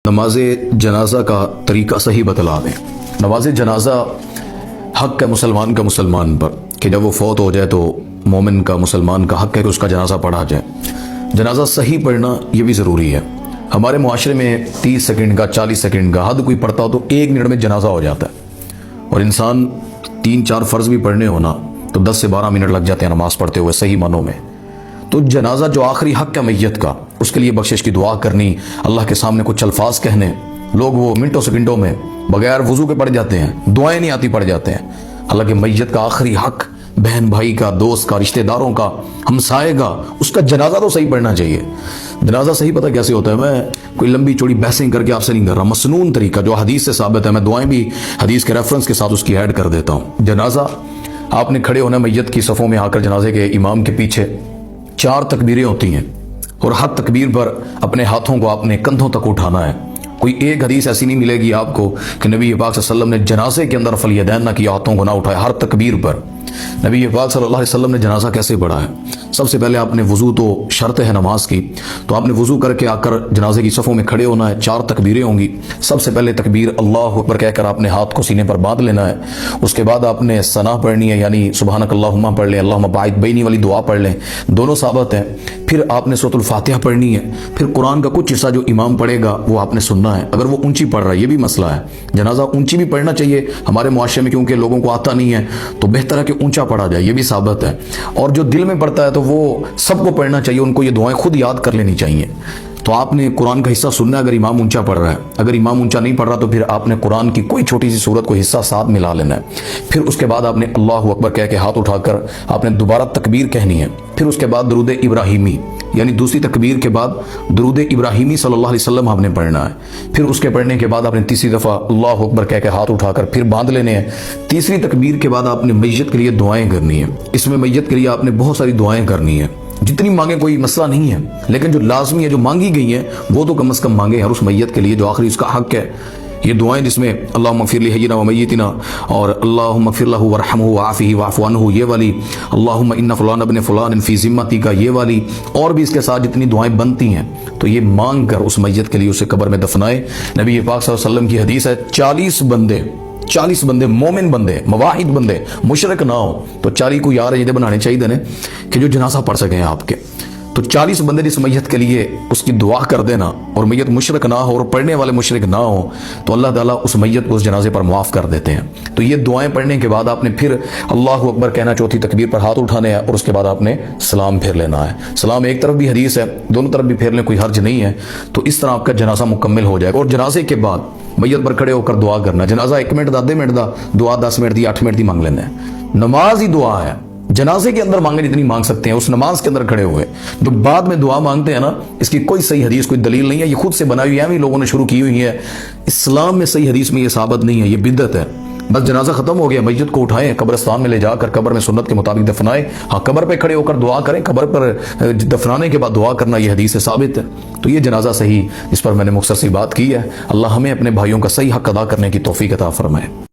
نماز جنازہ کا طریقہ صحیح بتلا دیں۔ نماز جنازہ حق ہے مسلمان کا مسلمان پر کہ جب وہ فوت ہو جائے تو مومن کا مسلمان کا حق ہے کہ اس کا جنازہ پڑھا جائے۔ جنازہ صحیح پڑھنا یہ بھی ضروری ہے۔ ہمارے معاشرے میں 30 سیکنڈ کا 40 سیکنڈ کا حد کوئی پڑھتا ہو تو 1 منٹ میں جنازہ ہو جاتا ہے، اور انسان 3-4 فرض بھی پڑھنے ہونا تو 10 سے 12 منٹ لگ جاتے ہیں نماز پڑھتے ہوئے صحیح معنوں میں۔ تو جنازہ جو آخری حق ہے میت کا، اس کے لیے بخشش کی دعا کرنی، اللہ کے سامنے کچھ الفاظ کہنے، لوگ وہ منٹوں سیکنڈوں میں بغیر وضو کے پڑھ جاتے ہیں، دعائیں نہیں آتی پڑھ جاتے ہیں، حالانکہ میت کا آخری حق بہن بھائی کا، دوست کا، رشتہ داروں کا، ہمسائے کا، اس کا جنازہ تو صحیح پڑھنا چاہیے۔ جنازہ صحیح پتہ کیسے ہوتا ہے؟ میں کوئی لمبی چوڑی بحثیں کر کے آپ سے نہیں کر رہا، مسنون طریقہ جو حدیث سے ثابت ہے، میں دعائیں بھی حدیث کے ریفرنس کے ساتھ اس کی ایڈ کر دیتا ہوں۔ جنازہ آپ نے کھڑے ہونا میت کی صفوں میں آ کر جنازے کے امام کے پیچھے 4 تکبیریں ہوتی ہیں، اور ہر تکبیر پر اپنے ہاتھوں کو اپنے کندھوں تک اٹھانا ہے۔ کوئی ایک حدیث ایسی نہیں ملے گی آپ کو کہ نبی پاک صلی اللہ علیہ وسلم نے جنازے کے اندر رفع الیدین نہ کیا، ہاتھوں کو نہ اٹھایا ہر تکبیر پر۔ نبی پاک صلی اللہ علیہ وسلم نے جنازہ کیسے پڑھا ہے؟ سب سے پہلے آپ نے وضو، تو شرط ہے نماز کی، تو آپ نے وضو کر کے آ کر جنازے کی صفوں میں کھڑے ہونا ہے۔ 4 تکبیریں ہوں گی۔ سب سے پہلے تکبیر اللہ اکبر کہہ کر آپ نے ہاتھ کو سینے پر باندھ لینا ہے۔ اس کے بعد آپ نے ثنا پڑھنی ہے، یعنی سبحانک اللہم پڑھ لیں، اللہم باعث بینی والی دعا پڑھ لیں، دونوں ثابت ہیں۔ پھر آپ نے سورۃ الفاتحہ پڑھنی ہے۔ پھر قرآن کا کچھ حصہ جو امام پڑھے گا وہ آپ نے سننا ہے، اگر وہ اونچی پڑھ رہا ہے، یہ بھی مسئلہ ہے۔ جنازہ اونچی بھی پڑھنا چاہیے ہمارے معاشرے میں، کیونکہ لوگوں کو آتا نہیں ہے، تو بہتر ہے کہ اونچا پڑھا جائے، یہ بھی ثابت ہے۔ اور جو دل میں پڑھتا ہے تو وہ سب کو پڑھنا چاہیے، ان کو یہ دعائیں خود یاد کر لینی چاہیے۔ تو آپ نے قرآن کا حصہ سننا ہے اگر امام اونچا پڑھ رہا ہے، اگر امام اونچا نہیں پڑھ رہا تو پھر آپ نے قرآن کی کوئی چھوٹی سی سورت کو حصہ ساتھ ملا لینا ہے۔ پھر اس کے بعد آپ نے اللہ اکبر کہہ کے ہاتھ اٹھا کر آپ نے دوبارہ تکبیر کہنی ہے۔ پھر اس کے بعد درود ابراہیمی، یعنی دوسری تکبیر کے بعد درود ابراہیمی صلی اللہ علیہ وسلم آپ نے پڑھنا ہے۔ پھر اس کے پڑھنے کے بعد آپ نے تیسری دفعہ اللہ اکبر کہہ کے ہاتھ اٹھا کر پھر باندھ لینے ہیں۔ تیسری تکبیر کے بعد آپ نے میت کے لیے دعائیں کرنی ہیں۔ اس میں میت کے لیے آپ نے بہت ساری دعائیں کرنی ہیں، جتنی مانگیں کوئی مسئلہ نہیں ہے، لیکن جو لازمی ہے، جو مانگی گئی ہیں وہ تو کم از کم مانگیں ہر اس میت کے لیے جو آخری اس کا حق ہے۔ یہ دعائیں جس میں اللہم اغفر لحینا و میتنا، اور اللہم اغفر لہ ورحمہ وعافہ واعف عنہ، یہ والی، اللہم ان فلان ابن فلان فی ذمتی کا، یہ والی، اور بھی اس کے ساتھ جتنی دعائیں بنتی ہیں تو یہ مانگ کر اس میت کے لیے اسے قبر میں دفنائے۔ نبی پاک صلی اللہ علیہ وسلم کی حدیث ہے 40 بندے مومن بندے، مواحد بندے، مشرک نہ ہو، تو 40 کو یار یہ بنانے چاہیے نے کہ جو جنازہ پڑھ سکیں آپ کے۔ تو 40 بندے جس میت کے لیے اس کی دعا کر دینا، اور میت مشرک نہ ہو اور پڑھنے والے مشرک نہ ہو، تو اللہ تعالیٰ اس میت کو اس جنازے پر معاف کر دیتے ہیں۔ تو یہ دعائیں پڑھنے کے بعد آپ نے پھر اللہ اکبر کہنا، چوتھی تکبیر پر ہاتھ اٹھانے ہیں، اور اس کے بعد آپ نے سلام پھیر لینا ہے۔ سلام ایک طرف بھی حدیث ہے، دونوں طرف بھی پھیر لیں، کوئی حرج نہیں ہے۔ تو اس طرح آپ کا جنازہ مکمل ہو جائے گا۔ اور جنازے کے بعد میت پر کھڑے ہو کر دعا کرنا، جنازہ 1 منٹ دا، 2 منٹ دا، دعا 10 منٹ دی، 8 منٹ دی مانگ لینا ہے۔ نماز ہی دعا ہے، جنازے کے اندر مانگے جتنی مانگ سکتے ہیں اس نماز کے اندر کھڑے ہوئے۔ جو بعد میں دعا مانگتے ہیں نا، اس کی کوئی صحیح حدیث، کوئی دلیل نہیں ہے، یہ خود سے بنائی ہوئی ہے، لوگوں نے شروع کی ہوئی ہے۔ اسلام میں صحیح حدیث میں یہ ثابت نہیں ہے، یہ بدعت ہے۔ بس جنازہ ختم ہو گیا، میت کو اٹھائیں، قبرستان میں لے جا کر قبر میں سنت کے مطابق دفنائیں۔ ہاں، قبر پہ کھڑے ہو کر دعا کریں، قبر پر دفنانے کے بعد دعا کرنا یہ حدیث سے ثابت ہے۔ تو یہ جنازہ صحیح، اس پر میں نے مختصر سی بات کی ہے۔ اللہ ہمیں اپنے بھائیوں کا صحیح حق ادا کرنے کی توفیق عطا فرمائے۔